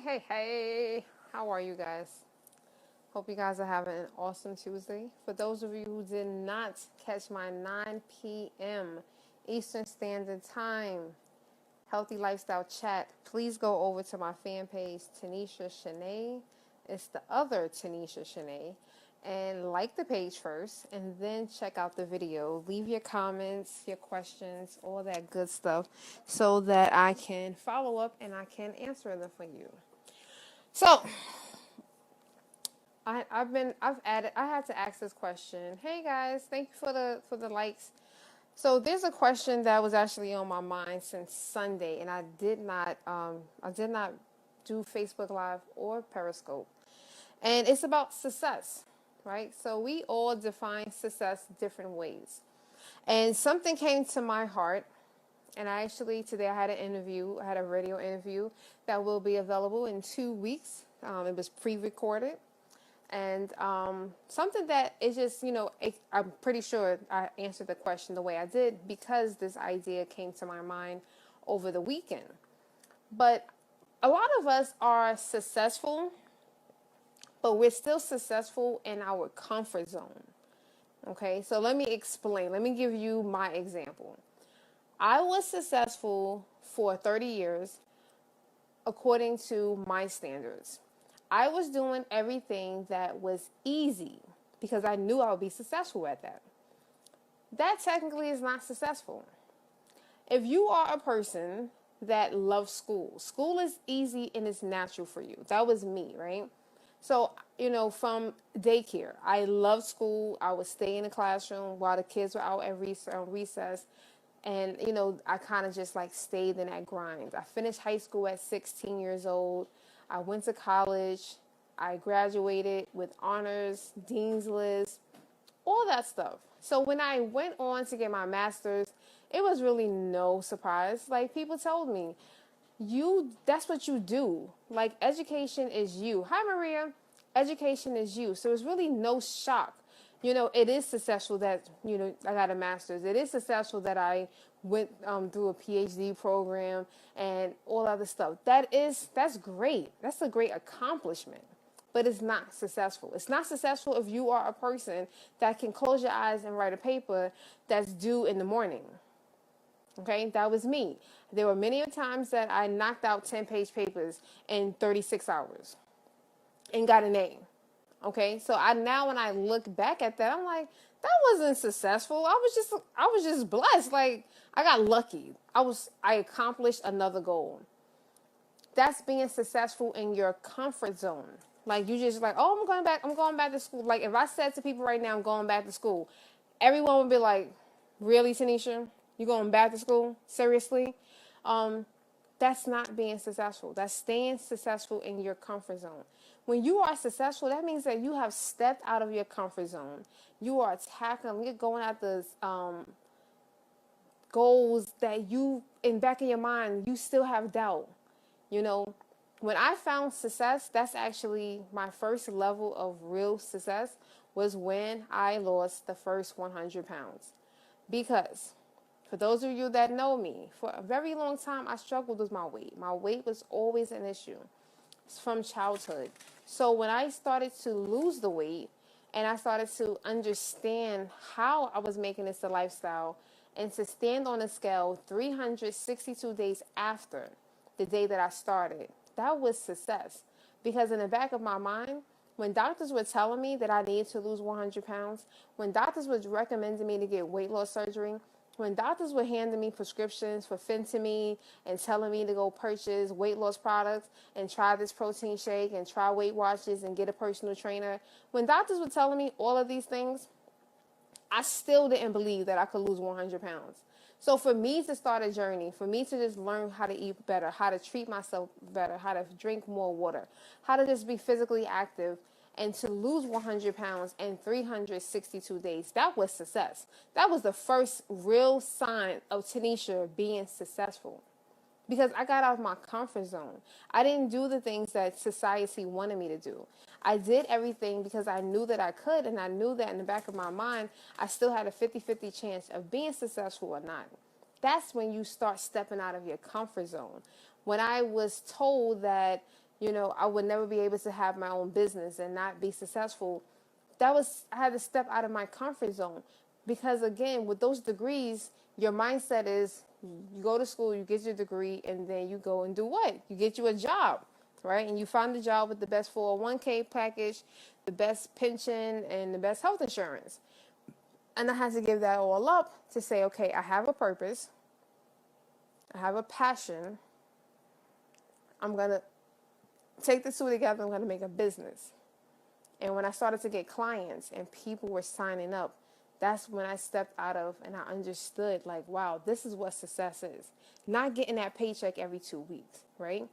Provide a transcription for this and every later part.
Hey, how are you guys? Hope you guys are having an awesome Tuesday. For those of you who did not catch my 9 p.m. Eastern Standard Time Healthy Lifestyle Chat, please go over to my fan page, Tanisha Shanee. It's the other Tanisha Shanee. And like the page first, and then check out the video. Leave your comments, your questions, all that good stuff, so that I can follow up and I can answer them for you. So, I had to ask this question. Hey guys, thank you for the likes. So there's a question that was actually on my mind since Sunday, and I did not do Facebook Live or Periscope, and it's about success, right? So we all define success different ways, and something came to my heart. And today I had an interview, I had a radio interview that will be available in 2 weeks. It was pre-recorded. And something that is just, I'm pretty sure I answered the question the way I did because this idea came to my mind over the weekend. But a lot of us are successful, but we're still successful in our comfort zone. Okay, so let me explain. Let me give you my example. I was successful for 30 years according to my standards. I was doing everything that was easy because I knew I would be successful at that. That technically is not successful. If you are a person that loves school, school is easy and it's natural for you. That was me, right? So, from daycare, I loved school. I would stay in the classroom while the kids were out at recess. And, I kind of just like stayed in that grind. I finished high school at 16 years old. I went to college. I graduated with honors, dean's list, all that stuff. So when I went on to get my master's, it was really no surprise. Like people told me, that's what you do. Like education is you. Hi, Maria. Education is you. So it's really no shock. It is successful that, I got a master's. It is successful that I went through a PhD program and all other stuff. That's great. That's a great accomplishment. But it's not successful. It's not successful if you are a person that can close your eyes and write a paper that's due in the morning. Okay, that was me. There were many times that I knocked out 10-page papers in 36 hours and got an A. Okay, so when I look back at that, I'm like, that wasn't successful. I was just blessed. Like I got lucky. I accomplished another goal. That's being successful in your comfort zone. Like you just like, oh, I'm going back to school. Like if I said to people right now, I'm going back to school, everyone would be like, really, Tanisha? You going back to school? Seriously? That's not being successful. That's staying successful in your comfort zone. When you are successful, that means that you have stepped out of your comfort zone. You are tackling, you're going at the goals that in back of your mind, you still have doubt. When I found success, that's actually my first level of real success was when I lost the first 100 pounds. Because for those of you that know me, for a very long time, I struggled with my weight. My weight was always an issue from childhood. So when I started to lose the weight and I started to understand how I was making this a lifestyle and to stand on a scale 362 days after the day that I started, that was success. Because in the back of my mind, when doctors were telling me that I needed to lose 100 pounds, when doctors were recommending me to get weight loss surgery, when doctors were handing me prescriptions for phentermine and telling me to go purchase weight loss products and try this protein shake and try Weight Watchers and get a personal trainer, when doctors were telling me all of these things, I still didn't believe that I could lose 100 pounds. So for me to start a journey, for me to just learn how to eat better, how to treat myself better, how to drink more water, how to just be physically active, and to lose 100 pounds in 362 days, that was success. That was the first real sign of Tanisha being successful. Because I got out of my comfort zone. I didn't do the things that society wanted me to do. I did everything because I knew that I could, and I knew that in the back of my mind, I still had a 50-50 chance of being successful or not. That's when you start stepping out of your comfort zone. When I was told that, I would never be able to have my own business and not be successful. I had to step out of my comfort zone because, again, with those degrees, your mindset is you go to school, you get your degree, and then you go and do what? You get you a job, right? And you find a job with the best 401k package, the best pension, and the best health insurance. And I had to give that all up to say, okay, I have a purpose, I have a passion. I'm going to take the two together, I'm going to make a business. And when I started to get clients and people were signing up, that's when I stepped out of and I understood, like, wow, this is what success is. Not getting that paycheck every 2 weeks, right?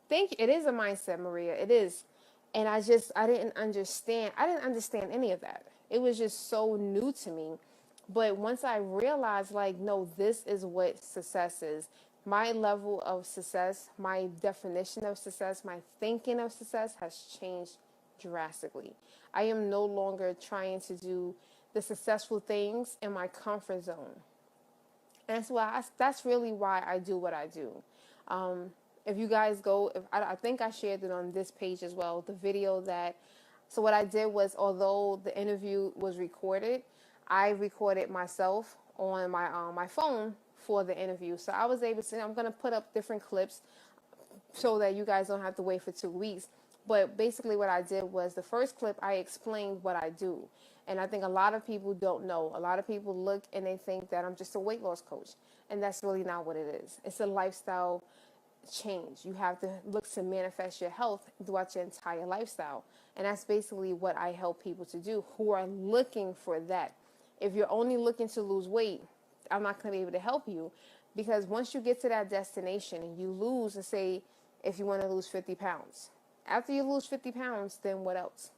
Thank you. It is a mindset, Maria. It is. And I didn't understand. I didn't understand any of that. It was just so new to me. But once I realized, like, no, this is what success is. My level of success, my definition of success, my thinking of success has changed drastically. I am no longer trying to do the successful things in my comfort zone. And that's really why I do what I do. If you guys go, I think I shared it on this page as well, the video so what I did was, although the interview was recorded, I recorded myself on my phone for the interview. So I was able to, I'm going to put up different clips so that you guys don't have to wait for 2 weeks. But basically what I did was the first clip, I explained what I do. And I think a lot of people don't know. A lot of people look and they think that I'm just a weight loss coach. And that's really not what it is. It's a lifestyle change. You have to look to manifest your health throughout your entire lifestyle. And that's basically what I help people to do who are looking for that. If you're only looking to lose weight, I'm not going to be able to help you, because once you get to that destination and you lose, let's say if you want to lose 50 pounds, after you lose 50 pounds, then what else?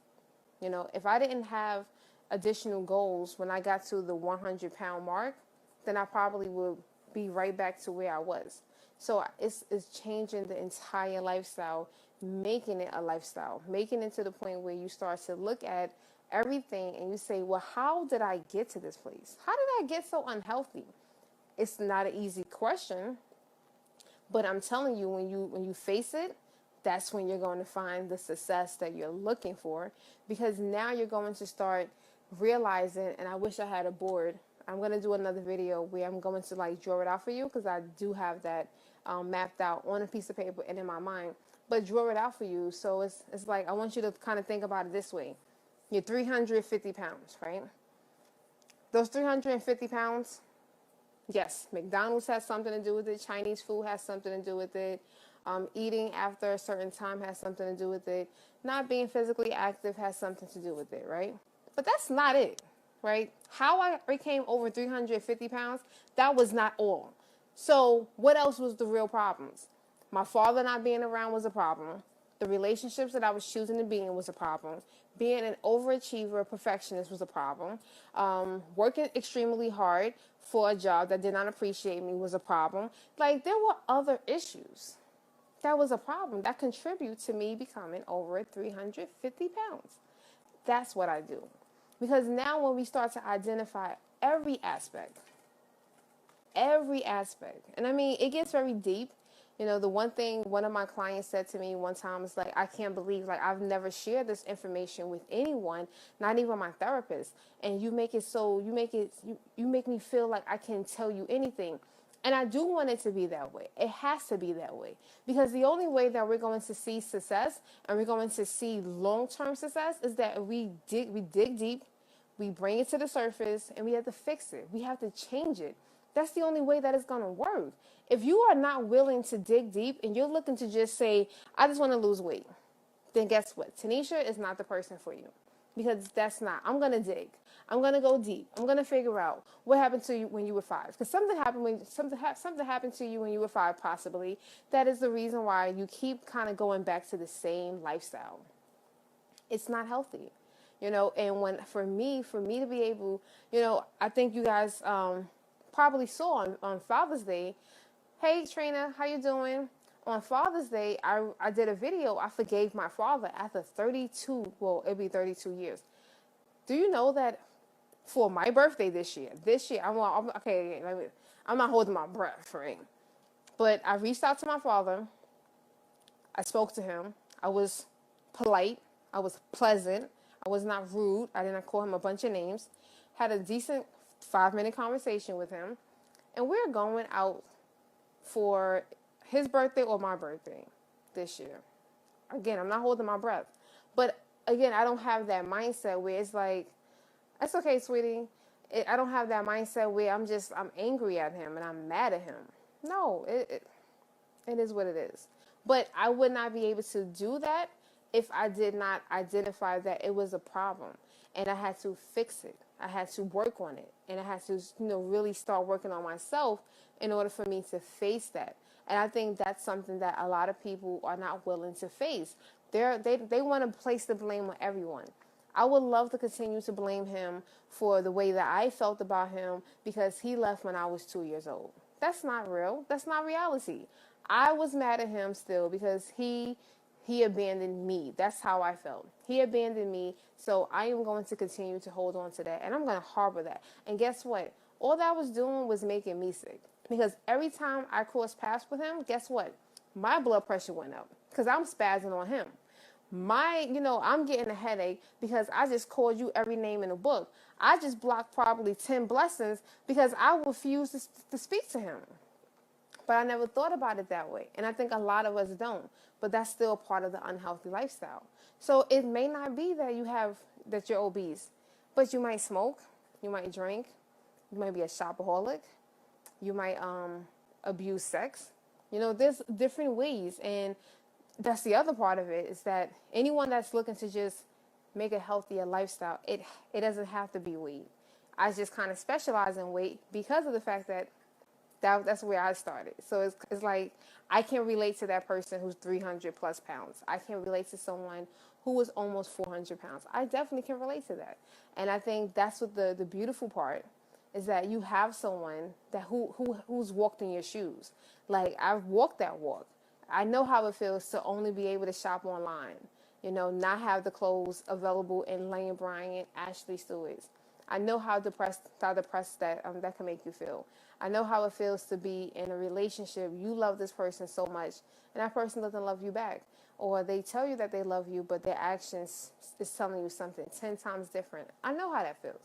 If I didn't have additional goals when I got to the 100-pound mark, then I probably would be right back to where I was. So it's changing the entire lifestyle, making it a lifestyle, making it to the point where you start to look at everything and you say, well, how did I get to this place? How did I get so unhealthy? It's not an easy question, but I'm telling you, when you face it, that's when you're going to find the success that you're looking for, because now you're going to start realizing, and I wish I had a board. I'm going to do another video where I'm going to draw it out for you, because I do have that mapped out on a piece of paper and in my mind, but draw it out for you. So it's like, I want you to kind of think about it this way. You're 350 pounds, right? Those 350 pounds, yes, McDonald's has something to do with it. Chinese food has something to do with it. Eating after a certain time has something to do with it. Not being physically active has something to do with it, right? But that's not it, right? How I became over 350 pounds, that was not all. So what else was the real problems? My father not being around was a problem. The relationships that I was choosing to be in was a problem. Being an overachiever, perfectionist was a problem. Working extremely hard for a job that did not appreciate me was a problem. There were other issues. That was a problem that contributed to me becoming over 350 pounds. That's what I do. Because now when we start to identify every aspect, and I mean, it gets very deep. The one thing one of my clients said to me one time is I can't believe, I've never shared this information with anyone, not even my therapist. And you make me feel like I can tell you anything. And I do want it to be that way. It has to be that way. Because the only way that we're going to see success and we're going to see long-term success is that we dig deep, we bring it to the surface, and we have to fix it. We have to change it. That's the only way that it's going to work. If you are not willing to dig deep and you're looking to just say, I just want to lose weight, then guess what? Tanisha is not the person for you. Because that's not. I'm going to dig. I'm going to go deep. I'm going to figure out what happened to you when you were 5. Because something happened to you when you were 5, possibly. That is the reason why you keep kind of going back to the same lifestyle. It's not healthy. And for me to be able, I think you guys probably saw on Father's Day. Hey, Trina, how you doing? On Father's Day, I did a video. I forgave my father after 32, well, it'll be 32 years. Do you know that for my birthday this year, I'm not holding my breath, right? But I reached out to my father. I spoke to him. I was polite. I was pleasant. I was not rude. I did not call him a bunch of names. Had a decent 5-minute conversation with him. And we're going out for his birthday or my birthday this year. Again, I'm not holding my breath. But again, I don't have that mindset where it's like, that's okay, sweetie. I don't have that mindset where I'm angry at him and I'm mad at him. No, it is what it is. But I would not be able to do that if I did not identify that it was a problem and I had to fix it. I had to work on it, and I had to, really start working on myself in order for me to face that. And I think that's something that a lot of people are not willing to face. They want to place the blame on everyone. I would love to continue to blame him for the way that I felt about him because he left when I was 2 years old. That's not real. That's not reality. I was mad at him still because he abandoned me. That's how I felt. He abandoned me, so I am going to continue to hold on to that, and I'm going to harbor that. And guess what? All that was doing was making me sick because every time I crossed paths with him, guess what? My blood pressure went up because I'm spazzing on him. I'm getting a headache because I just called you every name in the book. I just blocked probably 10 blessings because I refused to speak to him. But I never thought about it that way. And I think a lot of us don't. But that's still part of the unhealthy lifestyle. So it may not be that you're obese, but you might smoke, you might drink, you might be a shopaholic, you might abuse sex. There's different ways. And that's the other part of it, is that anyone that's looking to just make a healthier lifestyle, it doesn't have to be weight. I just kind of specialize in weight because of the fact that's where I started. So it's like I can relate to that person who's 300 plus pounds. I can relate to someone who is almost 400 pounds. I definitely can relate to that. And I think that's what the beautiful part is, that you have someone that who's walked in your shoes. Like, I've walked that walk. I know how it feels to only be able to shop online, not have the clothes available in Lane Bryant, Ashley Stewart's. I know how depressed that can make you feel. I know how it feels to be in a relationship. You love this person so much, and that person doesn't love you back. Or they tell you that they love you, but their actions is telling you something 10 times different. I know how that feels.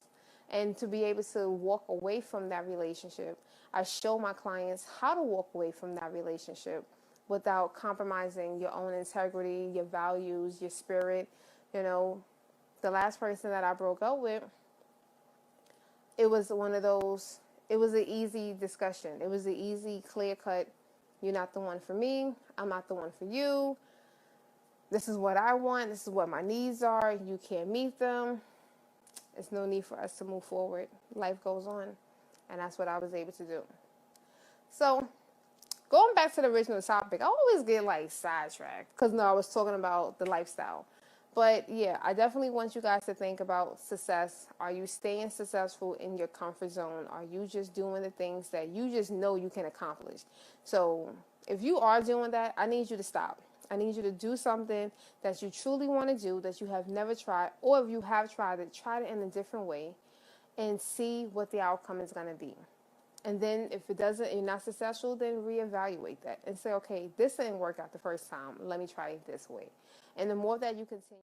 And to be able to walk away from that relationship, I show my clients how to walk away from that relationship without compromising your own integrity, your values, your spirit. The last person that I broke up with, it was one of those, it was an easy discussion. It was an easy, clear cut, you're not the one for me, I'm not the one for you. This is what I want, this is what my needs are, you can't meet them. There's no need for us to move forward. Life goes on. And that's what I was able to do. So, going back to the original topic, I always get sidetracked because I was talking about the lifestyle. But yeah, I definitely want you guys to think about success. Are you staying successful in your comfort zone? Are you just doing the things that you just know you can accomplish? So if you are doing that, I need you to stop. I need you to do something that you truly want to do, that you have never tried, or if you have tried it, try it in a different way and see what the outcome is going to be. And then if it doesn't, you're not successful, then reevaluate that and say, okay, this didn't work out the first time. Let me try it this way. And the more that you continue